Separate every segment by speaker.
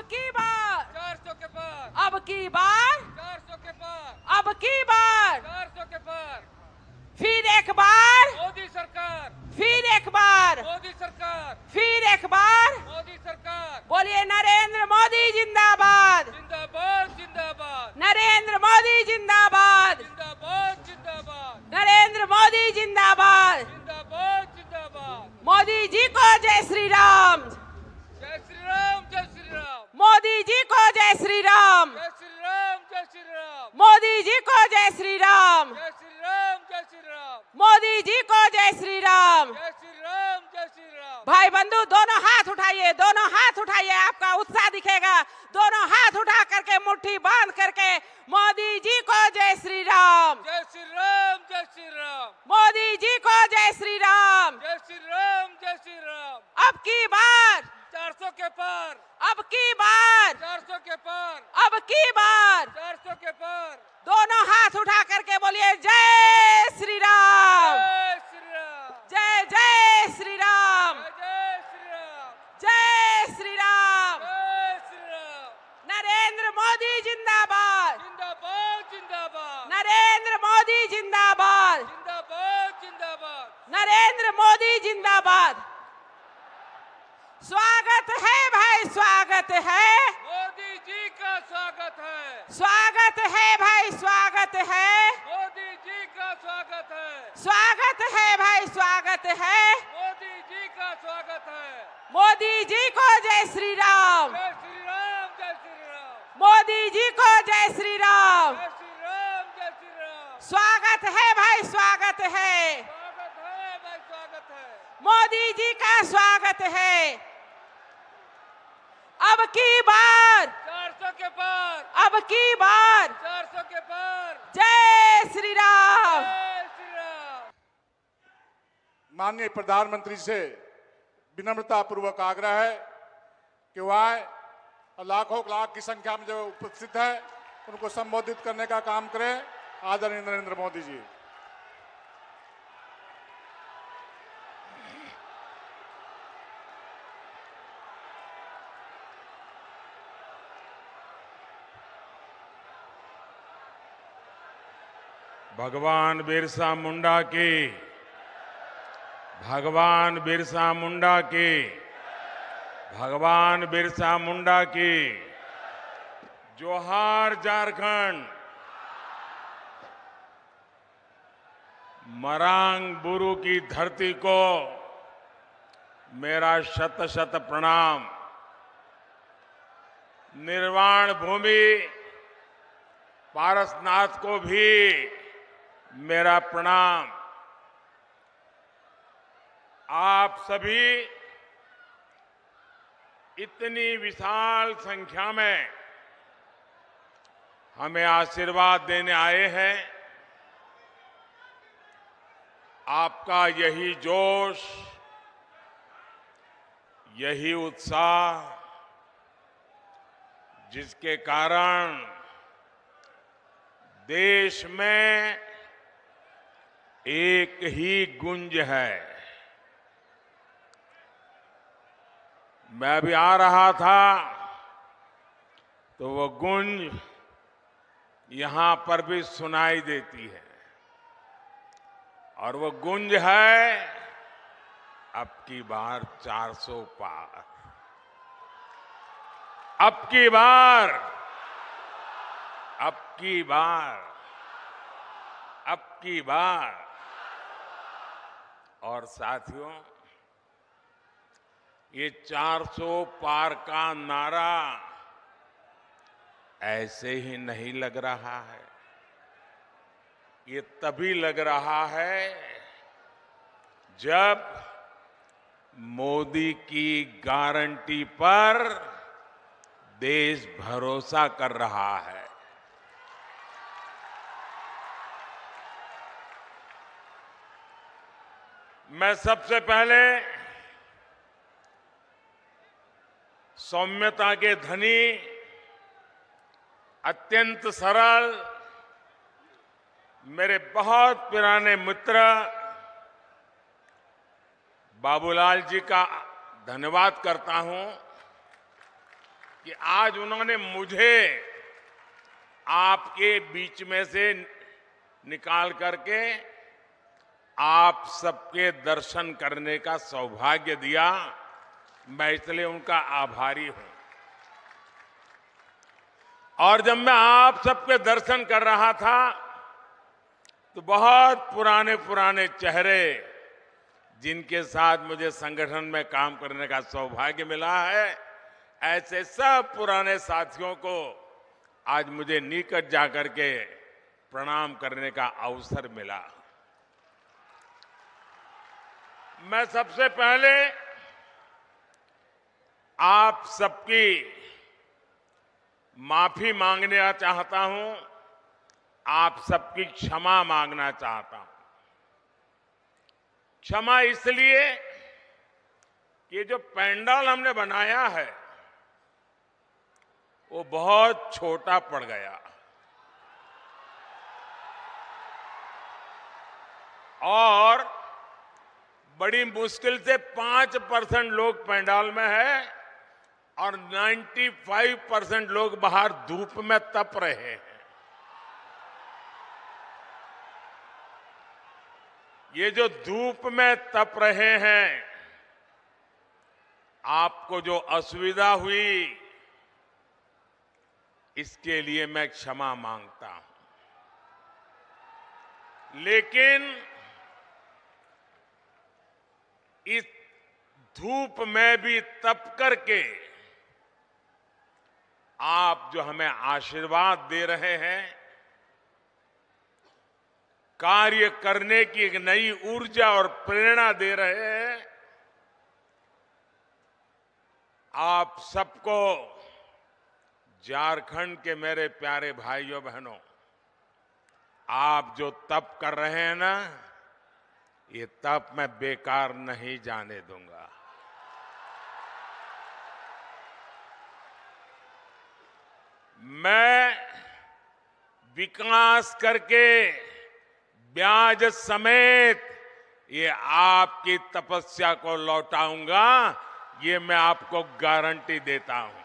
Speaker 1: की बार
Speaker 2: 400 के पार,
Speaker 1: अब की बार
Speaker 2: 400 के पार,
Speaker 1: अब की बार
Speaker 2: 400 के पार।
Speaker 1: फिर एक बार
Speaker 2: मोदी सरकार,
Speaker 1: फिर एक बार
Speaker 2: मोदी सरकार,
Speaker 1: फिर एक बार
Speaker 2: मोदी सरकार।
Speaker 1: बोलिए नरेंद्र मोदी जिंदाबाद,
Speaker 2: जिंदाबाद, जिंदाबाद,
Speaker 1: नरेंद्र मोदी जिंदाबाद,
Speaker 2: जिंदाबाद, जिंदाबाद,
Speaker 1: नरेंद्र मोदी जिंदाबाद।
Speaker 2: जिंदाबाद, जिंदाबाद।
Speaker 1: मोदी जी को जय श्री राम,
Speaker 2: जय श्री राम, जय श्री राम,
Speaker 1: मोदी जी को जय श्री राम,
Speaker 2: जय श्री राम, जय श्री राम,
Speaker 1: मोदी जी को जय श्री राम,
Speaker 2: जय श्री राम, जय श्री राम,
Speaker 1: मोदी जी को जय श्री राम।
Speaker 2: जय श्री राम, जय श्री राम।
Speaker 1: भाई बंधु दोनों हाथ उठाइए, दोनों हाथ उठाइए, आपका उत्साह दिखेगा। दोनों हाथ उठा करके मुट्ठी बांध करके मोदी जी को जय श्री राम,
Speaker 2: जय श्री राम, जय श्री राम,
Speaker 1: मोदी जी को जय श्री राम।
Speaker 2: जय श्री राम, जय श्री राम।
Speaker 1: अब की बार
Speaker 2: 400 के पार,
Speaker 1: अब की बार
Speaker 2: 400 के पार,
Speaker 1: अब की बार
Speaker 2: 400 के पार।
Speaker 1: दोनों हाथ उठा करके बोलिए जय श्री राम,
Speaker 2: जय श्री राम,
Speaker 1: जय जय श्री राम,
Speaker 2: जय श्री राम,
Speaker 1: जय श्री राम।
Speaker 2: जय श्री राम।
Speaker 1: नरेंद्र मोदी जिंदाबाद,
Speaker 2: जिंदाबाद, जिंदाबाद,
Speaker 1: नरेंद्र मोदी जिंदाबाद,
Speaker 2: जिंदाबाद, जिंदाबाद।
Speaker 1: नरेंद्र मोदी जिंदाबाद। स्वागत है भाई, स्वागत है,
Speaker 2: मोदी जी का स्वागत है,
Speaker 1: स्वागत है भाई, स्वागत है,
Speaker 2: मोदी जी का स्वागत है,
Speaker 1: स्वागत है भाई, स्वागत है।
Speaker 2: मोदी जी का स्वागत है।
Speaker 1: मोदी जी को जय श्री राम,
Speaker 2: जय श्री राम, जय श्री राम,
Speaker 1: मोदी जी को जय श्री राम।
Speaker 2: जय श्री राम, जय श्री राम।
Speaker 1: स्वागत है भाई, स्वागत है,
Speaker 2: स्वागत है भाई, स्वागत है।
Speaker 1: मोदी जी का स्वागत है। अब की बार
Speaker 2: 400 के पार,
Speaker 1: अब की बार
Speaker 2: 400 के पार।
Speaker 1: जय श्री राम।
Speaker 2: जय श्री राम।
Speaker 3: माननीय प्रधानमंत्री से विनम्रता पूर्वक आग्रह है कि वह लाखों लाख की संख्या में जो उपस्थित है उनको संबोधित करने का काम करें। आदरणीय नरेंद्र मोदी जी।
Speaker 4: भगवान बिरसा मुंडा की, भगवान बिरसा मुंडा की, भगवान बिरसा मुंडा की। जोहार झारखंड। मरांग बुरु की धरती को मेरा शत शत प्रणाम। निर्वाण भूमि पारसनाथ को भी मेरा प्रणाम। आप सभी इतनी विशाल संख्या में हमें आशीर्वाद देने आए हैं। आपका यही जोश, यही उत्साह जिसके कारण देश में एक ही गुंज है। मैं अभी आ रहा था तो वो गुंज यहां पर भी सुनाई देती है और वो गुंज है अब की बार 400 पार, अब की बार, अब की बार, अब की बार। और साथियों, ये 400 पार का नारा ऐसे ही नहीं लग रहा है। ये तभी लग रहा है जब मोदी की गारंटी पर देश भरोसा कर रहा है। मैं सबसे पहले सौम्यता के धनी, अत्यंत सरल, मेरे बहुत पुराने मित्र बाबूलाल जी का धन्यवाद करता हूं कि आज उन्होंने मुझे आपके बीच में से निकाल करके आप सबके दर्शन करने का सौभाग्य दिया। मैं इसलिए उनका आभारी हूं। और जब मैं आप सबके दर्शन कर रहा था तो बहुत पुराने पुराने चेहरे जिनके साथ मुझे संगठन में काम करने का सौभाग्य मिला है, ऐसे सब पुराने साथियों को आज मुझे निकट जाकर के प्रणाम करने का अवसर मिला। मैं सबसे पहले आप सबकी माफी मांगना चाहता हूं, आप सबकी क्षमा मांगना चाहता हूं। क्षमा इसलिए कि ये जो पंडाल हमने बनाया है वो बहुत छोटा पड़ गया और बड़ी मुश्किल से 5% लोग पंडाल में है और 95% लोग बाहर धूप में तप रहे हैं। ये जो धूप में तप रहे हैं, आपको जो असुविधा हुई, इसके लिए मैं क्षमा मांगता हूं। लेकिन इस धूप में भी तप करके आप जो हमें आशीर्वाद दे रहे हैं, कार्य करने की एक नई ऊर्जा और प्रेरणा दे रहे हैं, आप सबको, झारखंड के मेरे प्यारे भाइयों बहनों, आप जो तप कर रहे हैं ना, ये तप मैं बेकार नहीं जाने दूंगा। मैं विकास करके ब्याज समेत ये आपकी तपस्या को लौटाऊंगा, ये मैं आपको गारंटी देता हूं।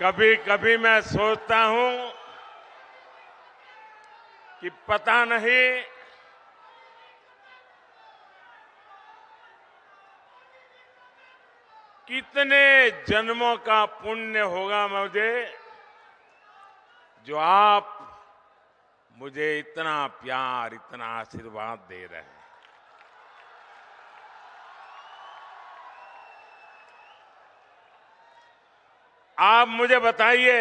Speaker 4: कभी कभी मैं सोचता हूं कि पता नहीं कितने जन्मों का पुण्य होगा मुझे, जो आप मुझे इतना प्यार, इतना आशीर्वाद दे रहे हैं। आप मुझे बताइए,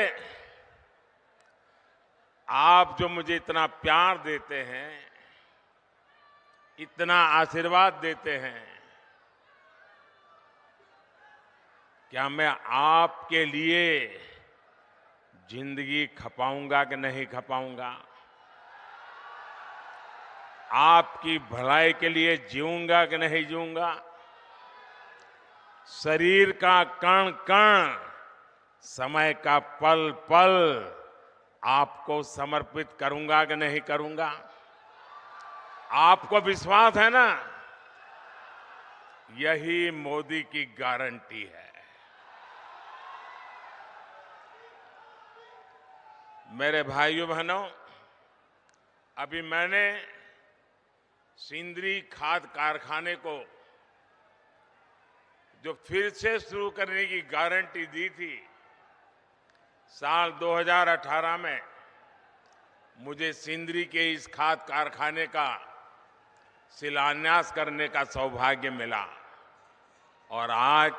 Speaker 4: आप जो मुझे इतना प्यार देते हैं, इतना आशीर्वाद देते हैं, क्या मैं आपके लिए जिंदगी खपाऊंगा कि नहीं खपाऊंगा? आपकी भलाई के लिए जीऊंगा कि नहीं जीऊंगा? शरीर का कण कण, समय का पल पल आपको समर्पित करूंगा कि नहीं करूंगा? आपको विश्वास है ना? यही मोदी की गारंटी है। मेरे भाइयों बहनों, अभी मैंने सिंदरी खाद कारखाने को जो फिर से शुरू करने की गारंटी दी थी, साल 2018 में मुझे सिंदरी के इस खाद कारखाने का शिलान्यास करने का सौभाग्य मिला और आज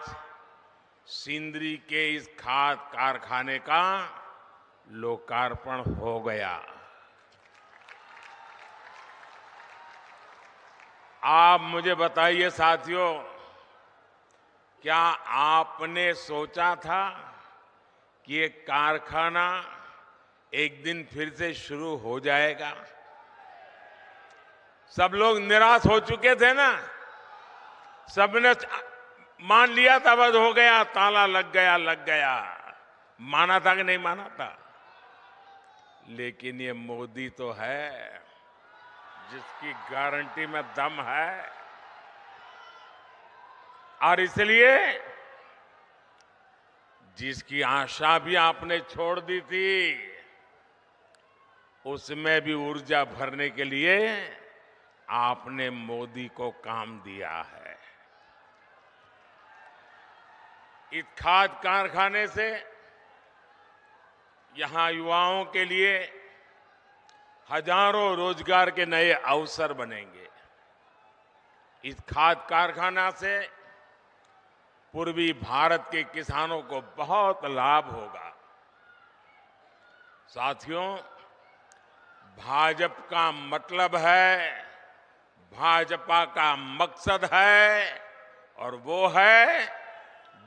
Speaker 4: सिंदरी के इस खाद कारखाने का लोकार्पण हो गया। आप मुझे बताइए साथियों, क्या आपने सोचा था कि ये कारखाना एक दिन फिर से शुरू हो जाएगा? सब लोग निराश हो चुके थे ना, सबने मान लिया था बस हो गया, ताला लग गया। माना था कि नहीं माना था? लेकिन ये मोदी तो है जिसकी गारंटी में दम है, और इसलिए जिसकी आशा भी आपने छोड़ दी थी उसमें भी ऊर्जा भरने के लिए आपने मोदी को काम दिया है। इस खाद कारखाने से यहां युवाओं के लिए हजारों रोजगार के नए अवसर बनेंगे। इस खाद कारखाना से पूर्वी भारत के किसानों को बहुत लाभ होगा। साथियों, भाजपा का मतलब है, भाजपा का मकसद है, और वो है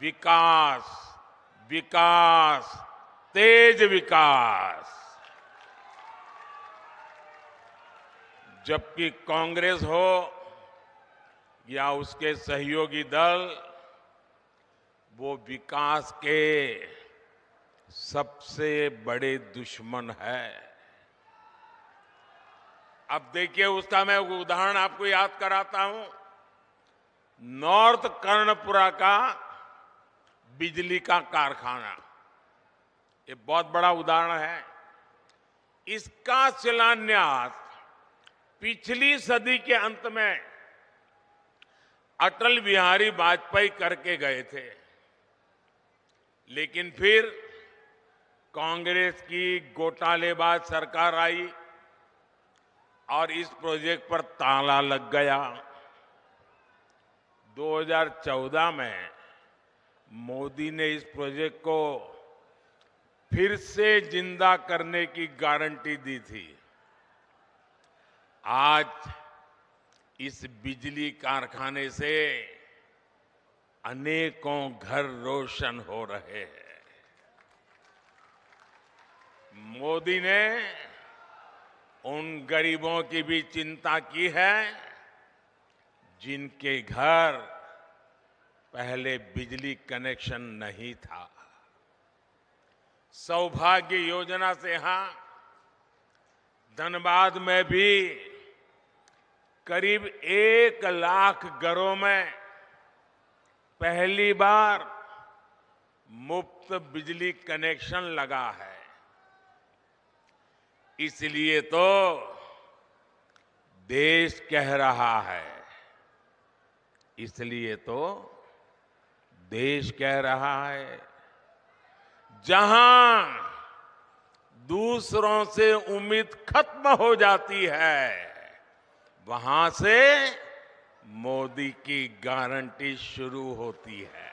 Speaker 4: विकास, विकास, तेज विकास। जबकि कांग्रेस हो या उसके सहयोगी दल, वो विकास के सबसे बड़े दुश्मन है। अब देखिए, उसका मैं उदाहरण आपको याद कराता हूं। नॉर्थ कर्णपुरा का बिजली का कारखाना, ये बहुत बड़ा उदाहरण है। इसका शिलान्यास पिछली सदी के अंत में अटल बिहारी वाजपेयी करके गए थे, लेकिन फिर कांग्रेस की घोटालेबाज सरकार आई और इस प्रोजेक्ट पर ताला लग गया। 2014 में मोदी ने इस प्रोजेक्ट को फिर से जिंदा करने की गारंटी दी थी। आज इस बिजली कारखाने से अनेकों घर रोशन हो रहे हैं। मोदी ने उन गरीबों की भी चिंता की है जिनके घर पहले बिजली कनेक्शन नहीं था। सौभाग्य योजना से यहां धनबाद में भी करीब 1 लाख घरों में पहली बार मुफ्त बिजली कनेक्शन लगा है। इसलिए तो देश कह रहा है, इसलिए तो देश कह रहा है, जहां दूसरों से उम्मीद खत्म हो जाती है, वहां से मोदी की गारंटी शुरू होती है।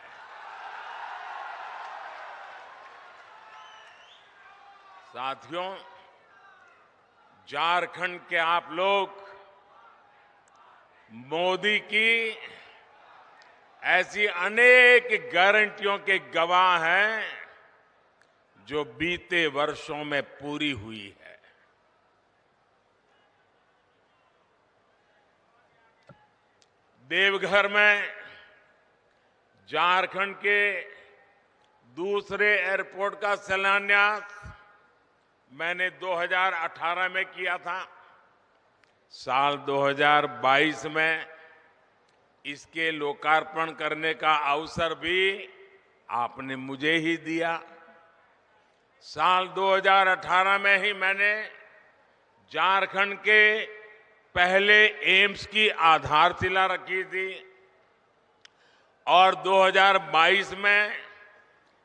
Speaker 4: साथियों, झारखंड के आप लोग मोदी की ऐसी अनेक गारंटियों के गवाह हैं जो बीते वर्षों में पूरी हुई है। देवघर में झारखंड के दूसरे एयरपोर्ट का शिलान्यास मैंने 2018 में किया था। साल 2022 में इसके लोकार्पण करने का अवसर भी आपने मुझे ही दिया। साल 2018 में ही मैंने झारखंड के पहले एम्स की आधारशिला रखी थी और 2022 में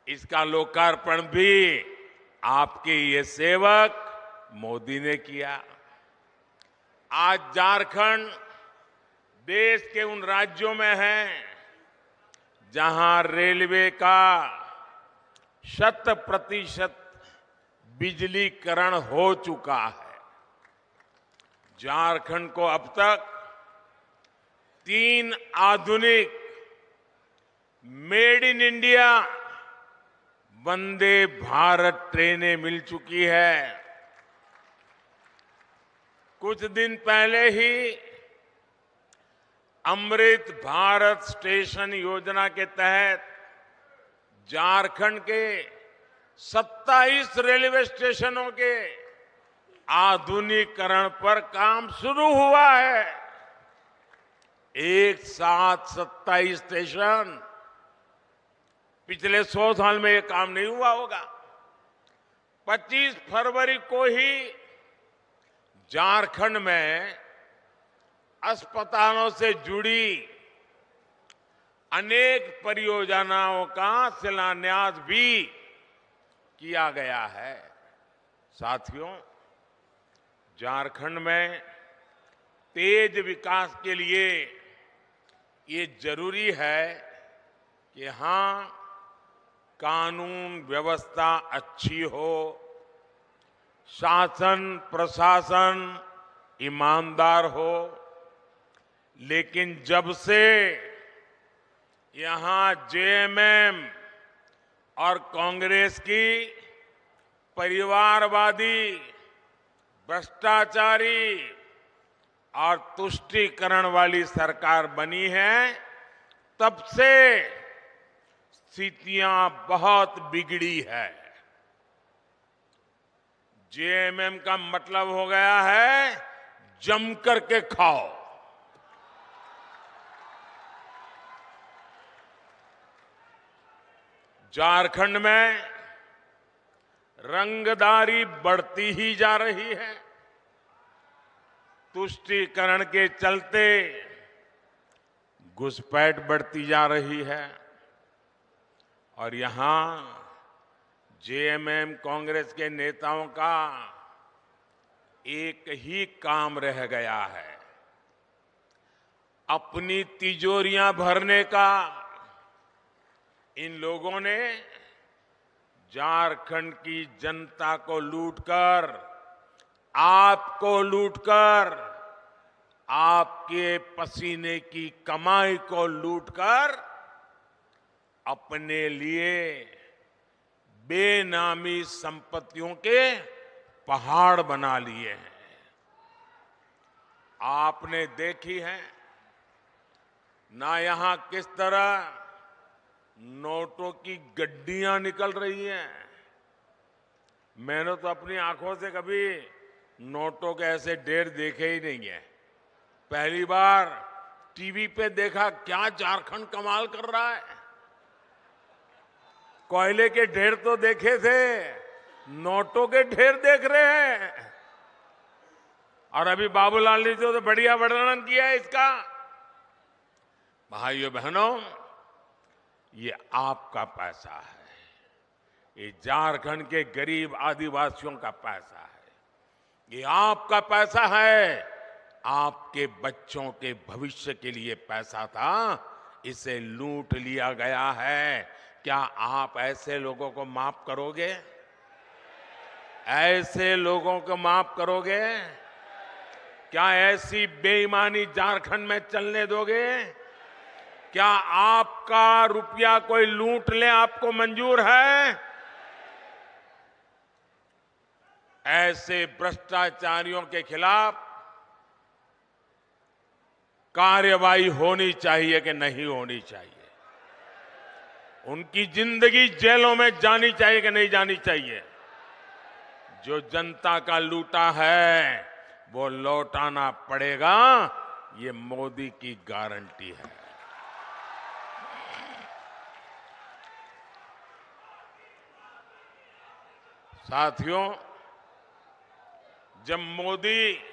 Speaker 4: इसका लोकार्पण भी आपके ये सेवक मोदी ने किया। आज झारखंड देश के उन राज्यों में है जहां रेलवे का 100% बिजलीकरण हो चुका है। झारखंड को अब तक 3 आधुनिक made in India Vande Bharat ट्रेनें मिल चुकी है। कुछ दिन पहले ही अमृत भारत स्टेशन योजना के तहत झारखंड के 27 रेलवे स्टेशनों के आधुनिकीकरण पर काम शुरू हुआ है। एक साथ 27 स्टेशन। पिछले 100 साल में यह काम नहीं हुआ होगा। 25 फरवरी को ही झारखंड में अस्पतालों से जुड़ी अनेक परियोजनाओं का शिलान्यास भी किया गया है। साथियों, झारखंड में तेज विकास के लिए ये जरूरी है कि यहां कानून व्यवस्था अच्छी हो, शासन प्रशासन ईमानदार हो। लेकिन जब से यहां जेएमएम और कांग्रेस की परिवारवादी, भ्रष्टाचारी और तुष्टीकरण वाली सरकार बनी है, तब से स्थितियां बहुत बिगड़ी है। जेएमएम का मतलब हो गया है जम करके खाओ। झारखंड में रंगदारी बढ़ती ही जा रही है। तुष्टीकरण के चलते घुसपैठ बढ़ती जा रही है और यहां जेएमएम कांग्रेस के नेताओं का एक ही काम रह गया है, अपनी तिजोरियां भरने का। इन लोगों ने झारखंड की जनता को लूटकर, आपको लूटकर, आपके पसीने की कमाई को लूटकर अपने लिए बेनामी संपत्तियों के पहाड़ बना लिए हैं। आपने देखी है ना यहां किस तरह नोटों की गड्डियां निकल रही हैं। मैंने तो अपनी आंखों से कभी नोटों के ऐसे ढेर देखे ही नहीं है। पहली बार टीवी पे देखा, क्या झारखंड कमाल कर रहा है। कोयले के ढेर तो देखे थे, नोटों के ढेर देख रहे हैं। और अभी बाबूलाल ने तो बढ़िया वर्णन किया है इसका। भाइयों बहनों, ये आपका पैसा है, ये झारखंड के गरीब आदिवासियों का पैसा है, ये आपका पैसा है। आपके बच्चों के भविष्य के लिए पैसा था, इसे लूट लिया गया है। क्या आप ऐसे लोगों को माफ करोगे? ऐसे लोगों को माफ करोगे? क्या ऐसी बेईमानी झारखंड में चलने दोगे? क्या आपका रुपया कोई लूट ले आपको मंजूर है? ऐसे भ्रष्टाचारियों के खिलाफ कार्रवाई होनी चाहिए कि नहीं होनी चाहिए? उनकी जिंदगी जेलों में जानी चाहिए कि नहीं जानी चाहिए? जो जनता का लूटा है वो लौटाना पड़ेगा, ये मोदी की गारंटी है। साथियों, जब मोदी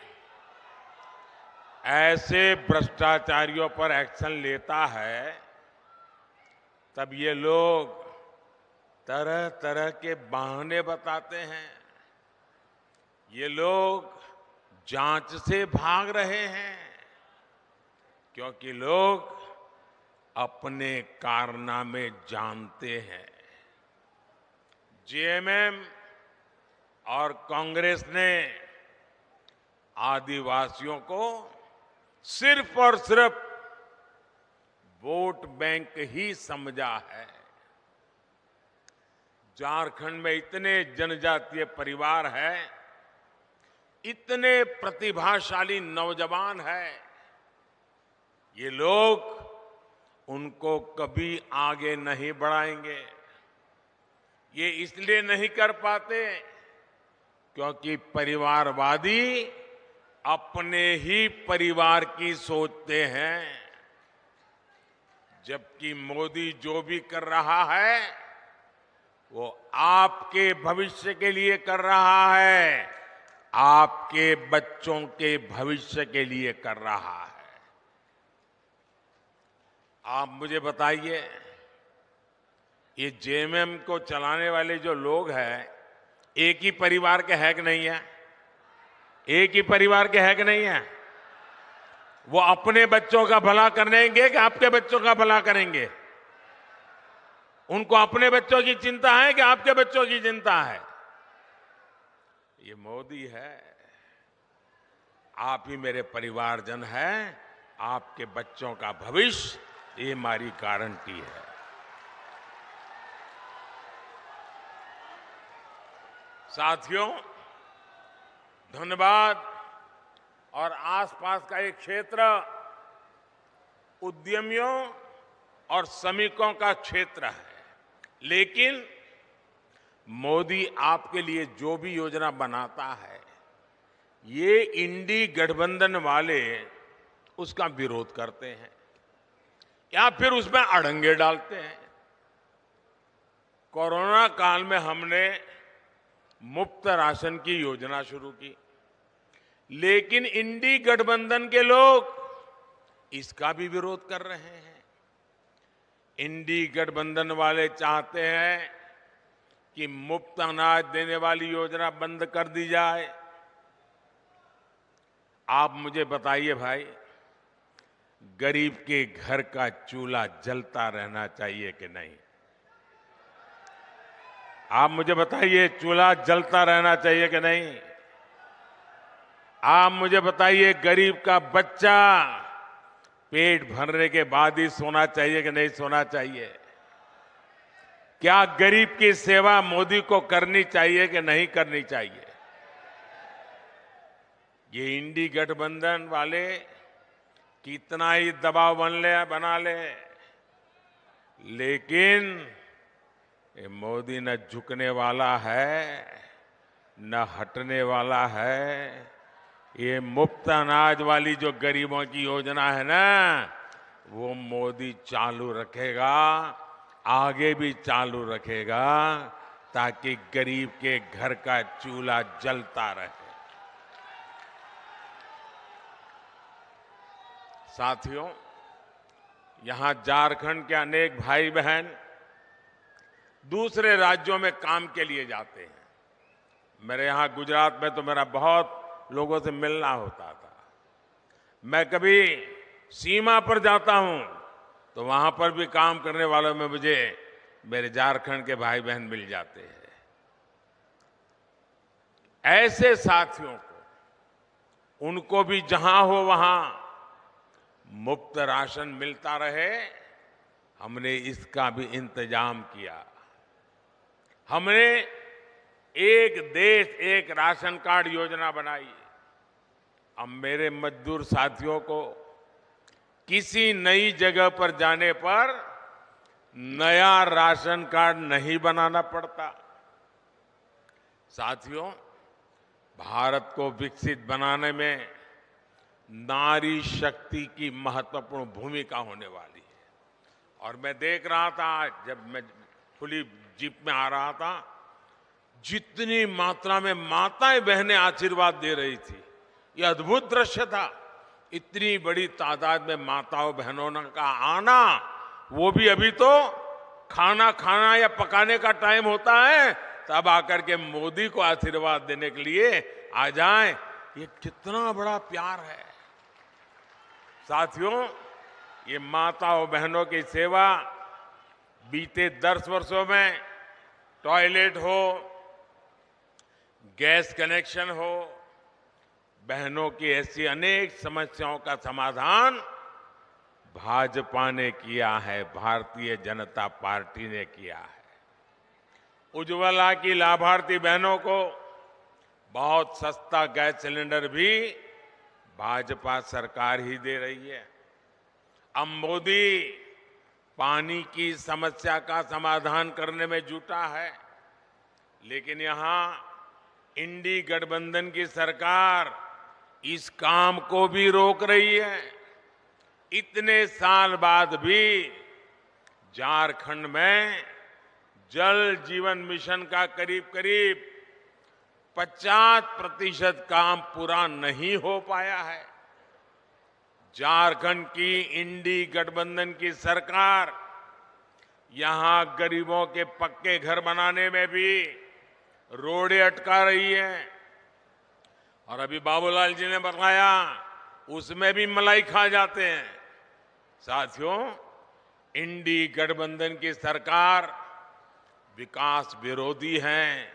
Speaker 4: ऐसे भ्रष्टाचारियों पर एक्शन लेता है, तब ये लोग तरह तरह के बहाने बताते हैं। ये लोग जांच से भाग रहे हैं क्योंकि लोग अपने कारनामे जानते हैं। जेएमएम और कांग्रेस ने आदिवासियों को सिर्फ और सिर्फ वोट बैंक ही समझा है। झारखंड में इतने जनजातीय परिवार हैं, इतने प्रतिभाशाली नौजवान हैं, ये लोग उनको कभी आगे नहीं बढ़ाएंगे। ये इसलिए नहीं कर पाते क्योंकि परिवारवादी अपने ही परिवार की सोचते हैं, जबकि मोदी जो भी कर रहा है वो आपके भविष्य के लिए कर रहा है, आपके बच्चों के भविष्य के लिए कर रहा है। आप मुझे बताइए, ये जेएमएम को चलाने वाले जो लोग हैं, एक ही परिवार के है कि नहीं है? एक ही परिवार के है कि नहीं है? वो अपने बच्चों का भला करेंगे कि आपके बच्चों का भला करेंगे? उनको अपने बच्चों की चिंता है कि आपके बच्चों की चिंता है? ये मोदी है। आप ही मेरे परिवारजन हैं, आपके बच्चों का भविष्य, ये हमारी गारंटी है। साथियों, धनबाद और आसपास का एक क्षेत्र उद्यमियों और श्रमिकों का क्षेत्र है, लेकिन मोदी आपके लिए जो भी योजना बनाता है, ये इंडी गठबंधन वाले उसका विरोध करते हैं या फिर उसमें अड़ंगे डालते हैं। कोरोना काल में हमने मुफ्त राशन की योजना शुरू की, लेकिन इंडी गठबंधन के लोग इसका भी विरोध कर रहे हैं। इंडी गठबंधन वाले चाहते हैं कि मुफ्त अनाज देने वाली योजना बंद कर दी जाए। आप मुझे बताइए भाई, गरीब के घर का चूल्हा जलता रहना चाहिए कि नहीं? आप मुझे बताइए, चूल्हा जलता रहना चाहिए कि नहीं? आप मुझे बताइए, गरीब का बच्चा पेट भरने के बाद ही सोना चाहिए कि नहीं सोना चाहिए? क्या गरीब की सेवा मोदी को करनी चाहिए कि नहीं करनी चाहिए? ये इंडी गठबंधन वाले कितना ही दबाव बना ले, लेकिन ये मोदी न झुकने वाला है न हटने वाला है। ये मुफ्त अनाज वाली जो गरीबों की योजना है ना, वो मोदी चालू रखेगा, आगे भी चालू रखेगा, ताकि गरीब के घर का चूल्हा जलता रहे। साथियों, यहां झारखंड के अनेक भाई बहन दूसरे राज्यों में काम के लिए जाते हैं। मेरे यहां गुजरात में तो मेरा बहुत लोगों से मिलना होता था। मैं कभी सीमा पर जाता हूं तो वहां पर भी काम करने वालों में मुझे मेरे झारखंड के भाई बहन मिल जाते हैं। ऐसे साथियों को, उनको भी जहां हो वहां मुफ्त राशन मिलता रहे, हमने इसका भी इंतजाम किया। हमने एक देश एक राशन कार्ड योजना बनाई। अब मेरे मजदूर साथियों को किसी नई जगह पर जाने पर नया राशन कार्ड नहीं बनाना पड़ता। साथियों, भारत को विकसित बनाने में नारी शक्ति की महत्वपूर्ण भूमिका होने वाली है। और मैं देख रहा था, जब मैं खुली जीप में आ रहा था, जितनी मात्रा में माताएं बहनें आशीर्वाद दे रही थी, यह अद्भुत दृश्य था। इतनी बड़ी तादाद में माताओं बहनों का आना, वो भी अभी तो खाना खाना या पकाने का टाइम होता है, तब आकर के मोदी को आशीर्वाद देने के लिए आ जाएं। ये कितना बड़ा प्यार है। साथियों, ये माताओं बहनों की सेवा बीते 10 वर्षों में टॉयलेट हो, गैस कनेक्शन हो, बहनों की ऐसी अनेक समस्याओं का समाधान भाजपा ने किया है, भारतीय जनता पार्टी ने किया है। उज्ज्वला की लाभार्थी बहनों को बहुत सस्ता गैस सिलेंडर भी भाजपा सरकार ही दे रही है। अब मोदी पानी की समस्या का समाधान करने में जुटा है, लेकिन यहां इंडी गठबंधन की सरकार इस काम को भी रोक रही है। इतने साल बाद भी झारखंड में जल जीवन मिशन का करीब करीब 50% काम पूरा नहीं हो पाया है। झारखंड की इंडी गठबंधन की सरकार यहां गरीबों के पक्के घर बनाने में भी रोड़े अटका रही है। और अभी बाबूलाल जी ने बताया उसमें भी मलाई खा जाते हैं। साथियों, इंडी गठबंधन की सरकार विकास विरोधी है,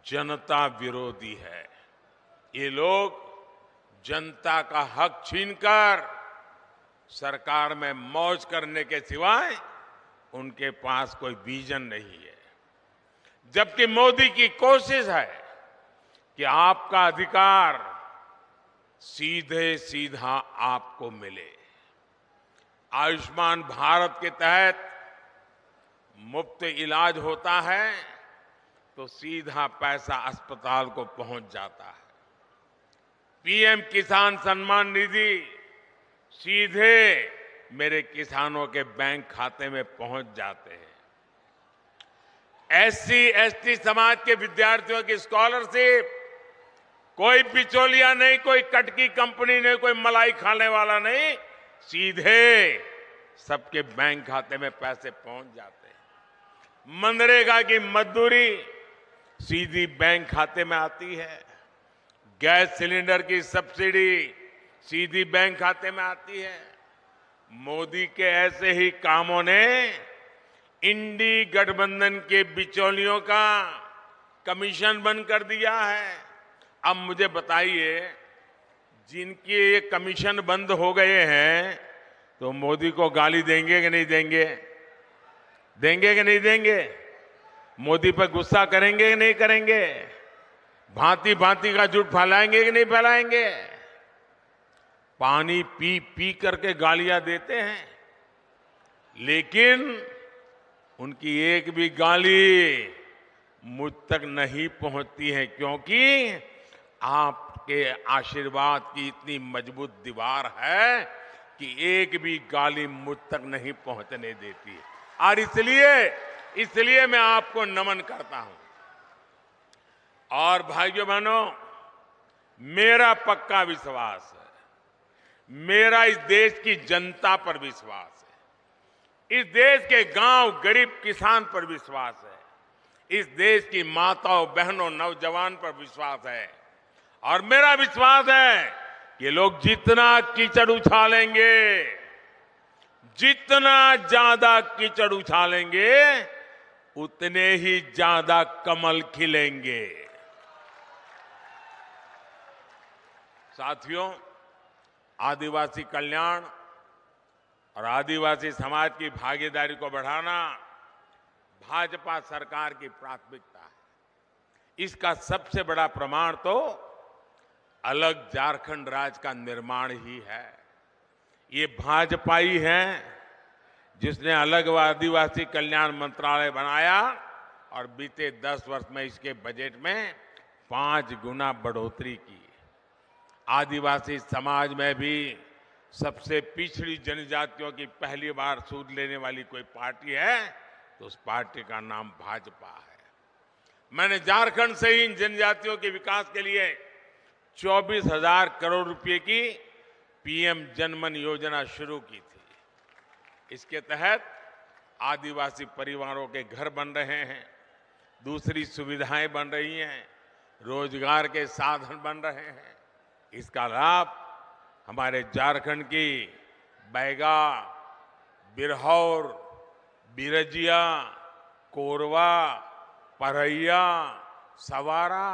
Speaker 4: जनता विरोधी है। ये लोग जनता का हक छीनकर सरकार में मौज करने के सिवाय उनके पास कोई विजन नहीं है। जबकि मोदी की कोशिश है कि आपका अधिकार सीधे सीधा आपको मिले। आयुष्मान भारत के तहत मुफ्त इलाज होता है तो सीधा पैसा अस्पताल को पहुंच जाता है। पीएम किसान सम्मान निधि सीधे मेरे किसानों के बैंक खाते में पहुंच जाते हैं। एससी एसटी समाज के विद्यार्थियों की स्कॉलरशिप कोई बिचौलिया नहीं, कोई कटकी कंपनी नहीं, कोई मलाई खाने वाला नहीं, सीधे सबके बैंक खाते में पैसे पहुंच जाते हैं। मनरेगा की मजदूरी सीधी बैंक खाते में आती है। गैस सिलेंडर की सब्सिडी सीधी बैंक खाते में आती है। मोदी के ऐसे ही कामों ने इंडी गठबंधन के बिचौलियों का कमीशन बंद कर दिया है। अब मुझे बताइए, जिनके ये कमीशन बंद हो गए हैं तो मोदी को गाली देंगे कि नहीं देंगे? देंगे कि नहीं देंगे? मोदी पर गुस्सा करेंगे कि नहीं करेंगे? भांति भांति का झूठ फैलाएंगे कि नहीं फैलाएंगे? पानी पी पी करके गालियां देते हैं, लेकिन उनकी एक भी गाली मुझ तक नहीं पहुंचती है, क्योंकि आपके आशीर्वाद की इतनी मजबूत दीवार है कि एक भी गाली मुझ तक नहीं पहुंचने देती। और इसलिए मैं आपको नमन करता हूं। और भाइयों बहनों, मेरा पक्का विश्वास है, मेरा इस देश की जनता पर विश्वास है, इस देश के गांव गरीब किसान पर विश्वास है, इस देश की माताओं बहनों नौजवान पर विश्वास है। और मेरा विश्वास है कि लोग जितना कीचड़ उछालेंगे, जितना ज्यादा कीचड़ उछालेंगे, उतने ही ज्यादा कमल खिलेंगे। साथियों, आदिवासी कल्याण और आदिवासी समाज की भागीदारी को बढ़ाना भाजपा सरकार की प्राथमिकता है। इसका सबसे बड़ा प्रमाण तो अलग झारखंड राज्य का निर्माण ही है। ये भाजपा ही है जिसने अलग व आदिवासी कल्याण मंत्रालय बनाया और बीते 10 वर्ष में इसके बजट में 5 गुना बढ़ोतरी की। आदिवासी समाज में भी सबसे पिछड़ी जनजातियों की पहली बार सूद लेने वाली कोई पार्टी है तो उस पार्टी का नाम भाजपा है। मैंने झारखंड से ही इन जनजातियों के विकास के लिए 24,000 करोड़ रुपए की पीएम जनमन योजना शुरू की थी। इसके तहत आदिवासी परिवारों के घर बन रहे हैं, दूसरी सुविधाएं बन रही हैं, रोजगार के साधन बन रहे हैं। इसका लाभ हमारे झारखंड की बैगा, बिरहौर, बिरजिया, कोरवा, परैया, सवारा,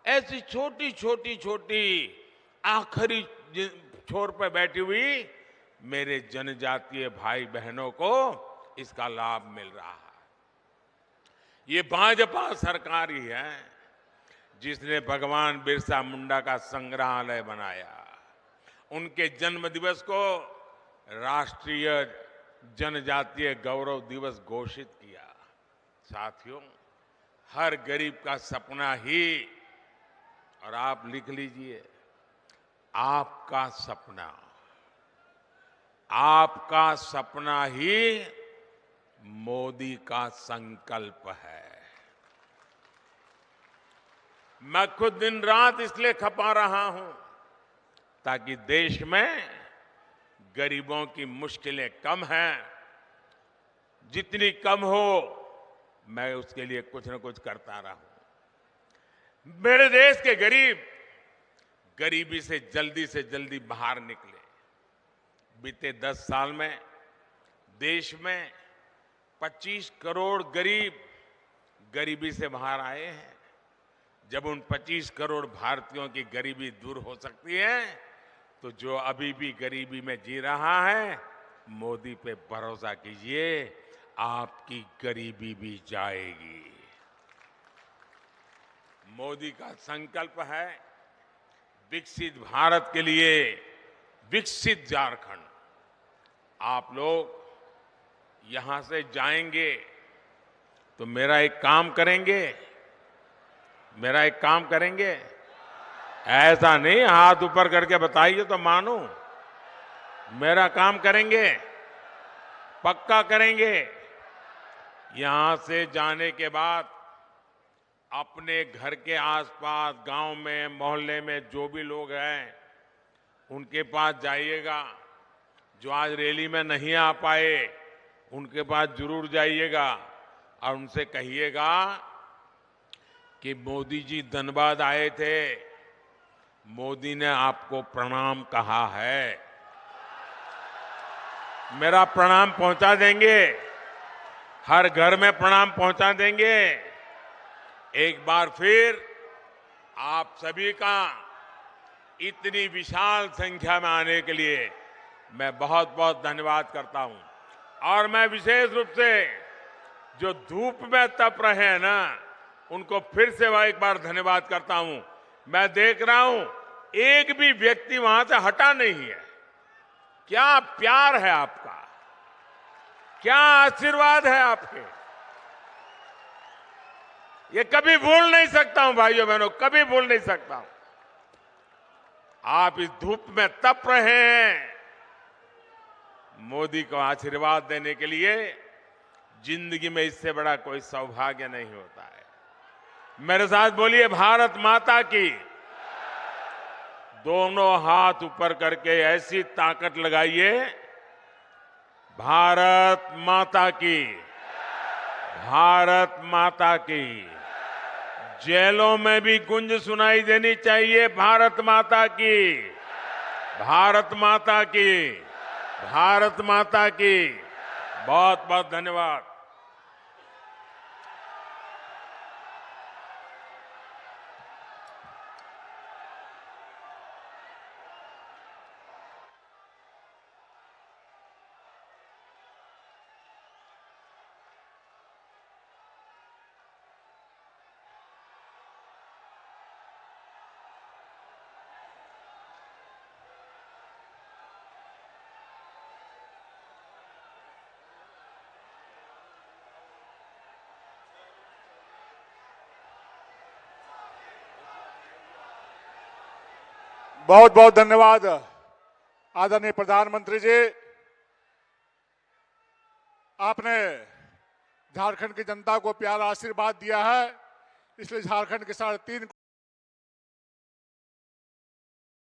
Speaker 4: ऐसी छोटी छोटी छोटी आखिरी छोर पर बैठी हुई मेरे जनजातीय भाई बहनों को इसका लाभ मिल रहा है। ये भाजपा सरकार ही है जिसने भगवान बिरसा मुंडा का संग्रहालय बनाया, उनके जन्म दिवस को राष्ट्रीय जनजातीय गौरव दिवस घोषित किया। साथियों, हर गरीब का सपना ही, और आप लिख लीजिए, आपका सपना ही मोदी का संकल्प है। मैं खुद दिन रात इसलिए खपा रहा हूं ताकि देश में गरीबों की मुश्किलें कम हैं, जितनी कम हो मैं उसके लिए कुछ न कुछ करता रहूं। मेरे देश के गरीब गरीबी से जल्दी बाहर निकले। बीते 10 साल में देश में 25 करोड़ गरीब गरीबी से बाहर आए हैं। जब उन 25 करोड़ भारतीयों की गरीबी दूर हो सकती है तो जो अभी भी गरीबी में जी रहा है, मोदी पे भरोसा कीजिए, आपकी गरीबी भी जाएगी। मोदी का संकल्प है विकसित भारत के लिए विकसित झारखंड। आप लोग यहां से जाएंगे तो मेरा एक काम करेंगे, ऐसा नहीं हाथ ऊपर करके बताइए तो मानूं। मेरा काम करेंगे, पक्का करेंगे। यहां से जाने के बाद अपने घर के आसपास, गांव में, मोहल्ले में जो भी लोग हैं उनके पास जाइएगा। जो आज रैली में नहीं आ पाए उनके पास जरूर जाइएगा और उनसे कहिएगा कि मोदी जी धनबाद आए थे, मोदी ने आपको प्रणाम कहा है। मेरा प्रणाम पहुंचा देंगे, हर घर में प्रणाम पहुंचा देंगे। एक बार फिर आप सभी का इतनी विशाल संख्या में आने के लिए मैं बहुत बहुत धन्यवाद करता हूं। और मैं विशेष रूप से जो धूप में तप रहे हैं ना, उनको फिर से एक बार धन्यवाद करता हूं। मैं देख रहा हूं एक भी व्यक्ति वहां से हटा नहीं है। क्या प्यार है आपका, क्या आशीर्वाद है आपके, ये कभी भूल नहीं सकता हूं भाइयों बहनों, कभी भूल नहीं सकता हूं। आप इस धूप में तप रहे हैं, मोदी को आशीर्वाद देने के लिए जिंदगी में इससे बड़ा कोई सौभाग्य नहीं होता है। मेरे साथ बोलिए, भारत माता की। दोनों हाथ ऊपर करके ऐसी ताकत लगाइए, भारत माता की, भारत माता की। जेलों में भी गुंज सुनाई देनी चाहिए, भारत माता की, भारत माता की, भारत माता की। बहुत बहुत धन्यवाद।
Speaker 3: बहुत बहुत धन्यवाद आदरणीय प्रधानमंत्री जी। आपने झारखंड की जनता को प्यारा आशीर्वाद दिया है, इसलिए झारखंड के 3.5